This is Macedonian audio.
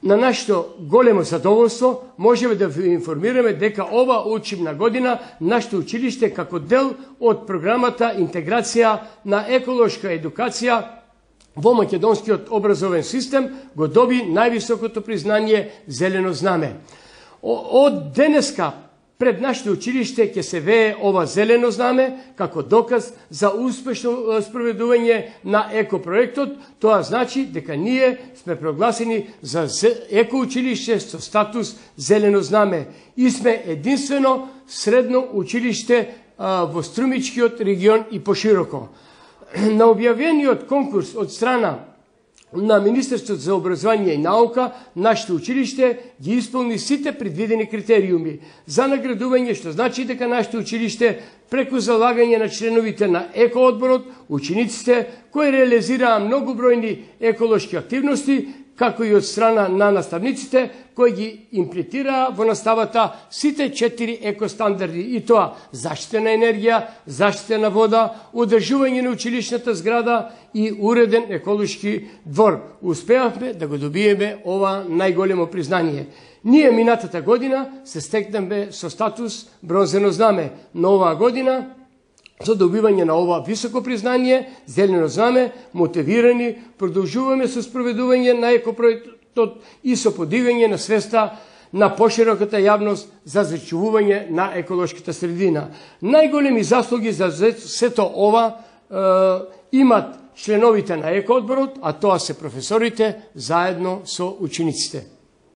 на нашето големо задоволство можеме да ви информираме дека ова учебна година нашето училиште како дел од програмата интеграција на еколошка едукација во македонскиот образовен систем го доби највисокото признание Зелено знаме. Од денеска пред нашето училиште ќе се вее ова Зелено знаме како доказ за успешно спроведување на екопроектот. Тоа значи дека ние сме прогласени за екоучилиште со статус Зелено знаме и сме единствено средно училиште во Струмичкиот регион и пошироко. На објавениот конкурс од страна на Министерството за образование и наука, нашето училиште ги исполни сите предвидени критериуми за наградување, што значи дека нашето училиште преку залагање на членовите на екоодборот, учениците кои реализираа многобројни еколошки активности, како и од страна на наставниците кои ги имплементираа во наставата сите 4 екостандарди, и тоа заштита на енергија, заштита на вода, одржување на училишната зграда и уреден еколошки двор. Успеавме да го добиеме ова најголемо признание. Ние минатата година се стекнеме со статус бронзено знаме, но оваа година за добивање на ова високо признание, Зелено знаме, мотивирани, продолжуваме со спроведување на екопроектот и со подигање на свеста на пошироката јавност за зачувување на еколошката средина. Најголеми заслуги за сето ова имат членовите на екоодборот, а тоа се професорите заедно со учениците.